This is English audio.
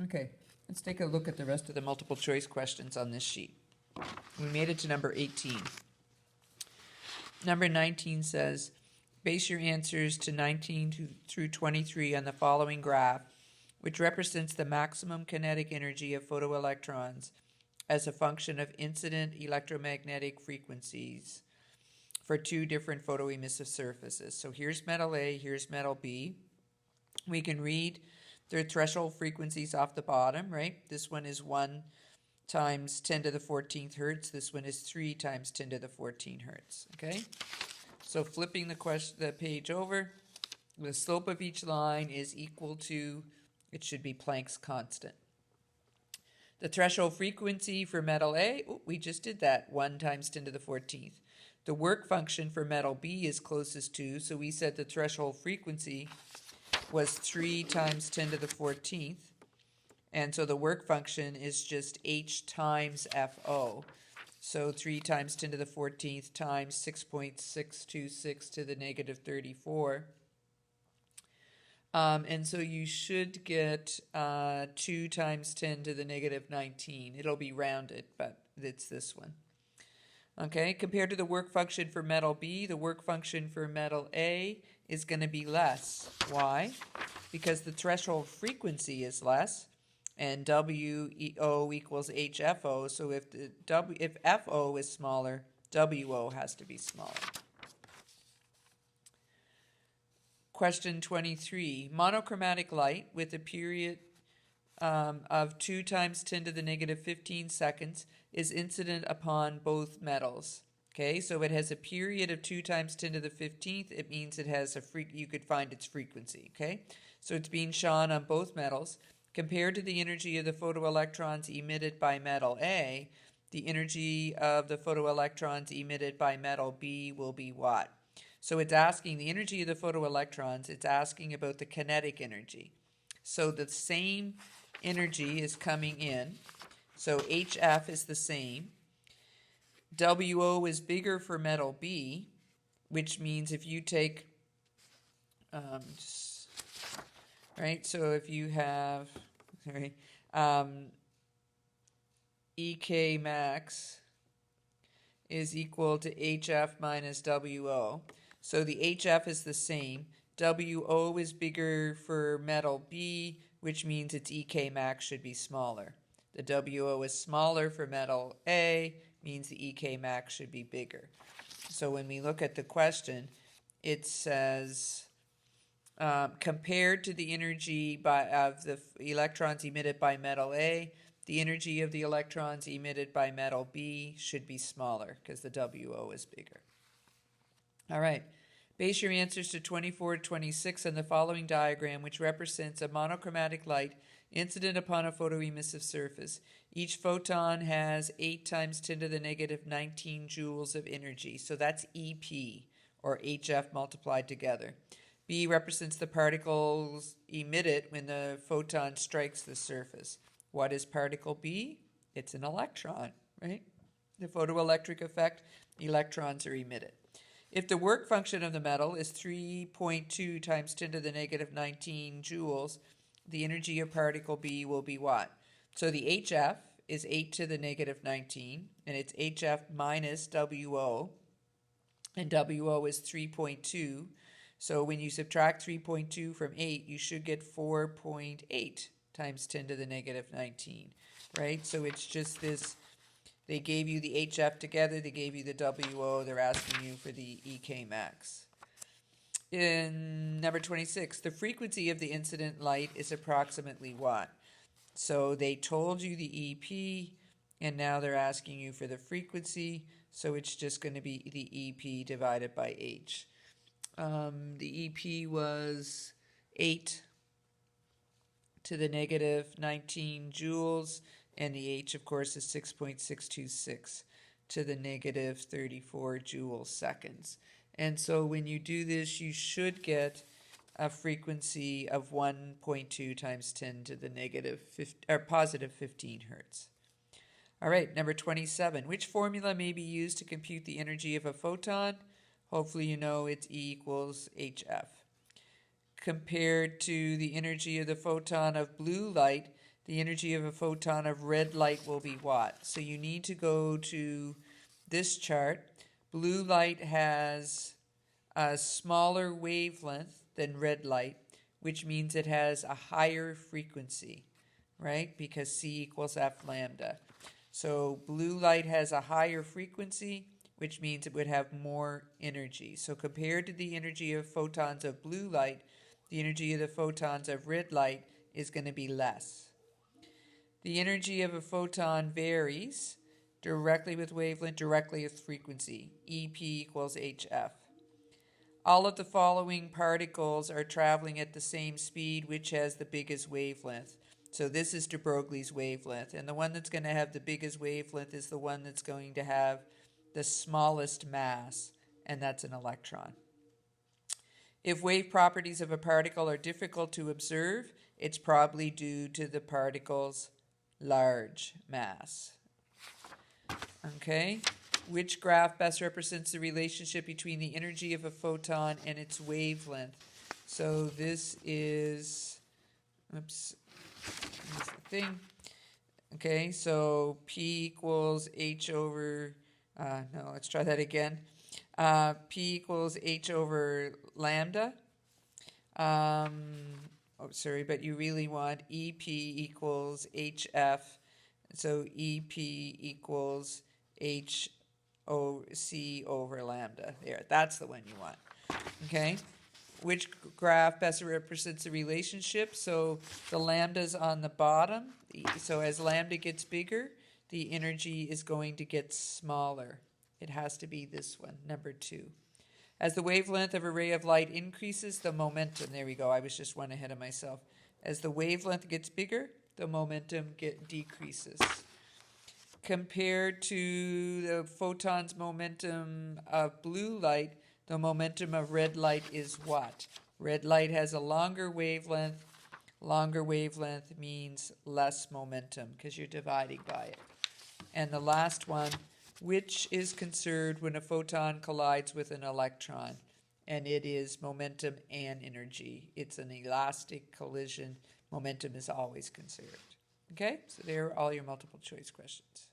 Okay, let's take a look at the rest of the multiple choice questions on this sheet. We made it to number 18. Number 19 says, base your answers to 19 through 23 on the following graph, which represents the maximum kinetic energy of photoelectrons as a function of incident electromagnetic frequencies for two different photoemissive surfaces. So here's metal A, here's metal B. We can read their threshold frequencies off the bottom, right? This one is 1 times 10 to the 14th hertz. This one is 3 times 10 to the 14 hertz, okay? So flipping the page over, the slope of each line is equal to, it should be Planck's constant. The threshold frequency for metal A, we just did that, 1 times 10 to the 14th. The work function for metal B is closest to, so we said the threshold frequency was 3 times 10 to the 14th. And so the work function is just h times FO. So 3 times 10 to the 14th times 6.626 to the negative 34. And so you should get 2 times 10 to the negative 19. It'll be rounded, but it's this one. Okay, compared to the work function for metal B, the work function for metal A is going to be less. Why? Because the threshold frequency is less, and WO equals HFO, so if FO is smaller, WO has to be smaller. Question 23. Monochromatic light with a period of 2 times 10 to the negative 15 seconds is incident upon both metals. Okay, so it has a period of 2 times 10 to the 15th. It means it has you could find its frequency. Okay, so it's being shone on both metals. Compared to the energy of the photoelectrons emitted by metal A, the energy of the photoelectrons emitted by metal B will be what? So it's asking the energy of the photoelectrons, it's asking about the kinetic energy. So the same energy is coming in. So HF is the same. WO is bigger for metal B, which means if you take, right, so if you have, sorry, EK max is equal to HF minus WO. So the HF is the same. WO is bigger for metal B, which means its EK max should be smaller. The WO is smaller for metal A, means the EK max should be bigger. So when we look at the question, it says, compared to the energy of the electrons emitted by metal A, the energy of the electrons emitted by metal B should be smaller because the WO is bigger. All right. Base your answers to 24 to 26 on the following diagram, which represents a monochromatic light incident upon a photoemissive surface. Each photon has 8 times 10 to the negative 19 joules of energy. So that's EP, or HF multiplied together. B represents the particles emitted when the photon strikes the surface. What is particle B? It's an electron, right? The photoelectric effect, electrons are emitted. If the work function of the metal is 3.2 times 10 to the negative 19 joules, the energy of particle B will be what? So the HF is 8 to the negative 19, and it's HF minus WO, and WO is 3.2. So when you subtract 3.2 from 8, you should get 4.8 times 10 to the negative 19, right? So it's just this, they gave you the HF together, they gave you the WO, they're asking you for the EK max. In number 26, the frequency of the incident light is approximately what? So they told you the EP, and now they're asking you for the frequency, so it's just going to be the EP divided by H. The EP was 8 to the negative 19 joules, and the H, of course, is 6.626 to the negative 34 joule seconds. And so when you do this, you should get a frequency of 1.2 times 10 to the positive 15 hertz. All right, number 27. Which formula may be used to compute the energy of a photon? Hopefully you know it's E equals HF. Compared to the energy of the photon of blue light, the energy of a photon of red light will be what? So you need to go to this chart. Blue light has a smaller wavelength than red light, which means it has a higher frequency, right? Because C equals F lambda. So blue light has a higher frequency, which means it would have more energy. So compared to the energy of photons of blue light, the energy of the photons of red light is going to be less. The energy of a photon varies directly with wavelength, directly with frequency. EP equals HF. All of the following particles are traveling at the same speed, which has the biggest wavelength. So this is de Broglie's wavelength, and the one that's going to have the biggest wavelength is the one that's going to have the smallest mass, and that's an electron. If wave properties of a particle are difficult to observe, it's probably due to the particle's large mass. Okay? Which graph best represents the relationship between the energy of a photon and its wavelength? So this is, oops, here's the thing. Okay, so P equals H over, no, let's try that again. P equals H over lambda. Oh, sorry, but you really want EP equals HF. So EP equals HOC over lambda. There, that's the one you want. Okay? Which graph best represents the relationship? So the lambda's on the bottom. So as lambda gets bigger, the energy is going to get smaller. It has to be this one, number 2. As the wavelength of a ray of light increases, the momentum, there we go, I was just one ahead of myself. As the wavelength gets bigger, the momentum decreases. Compared to the photon's momentum of blue light, the momentum of red light is what? Red light has a longer wavelength. Longer wavelength means less momentum because you're dividing by it. And the last one, which is conserved when a photon collides with an electron? And it is momentum and energy. It's an elastic collision. Momentum is always conserved. Okay, so there are all your multiple choice questions.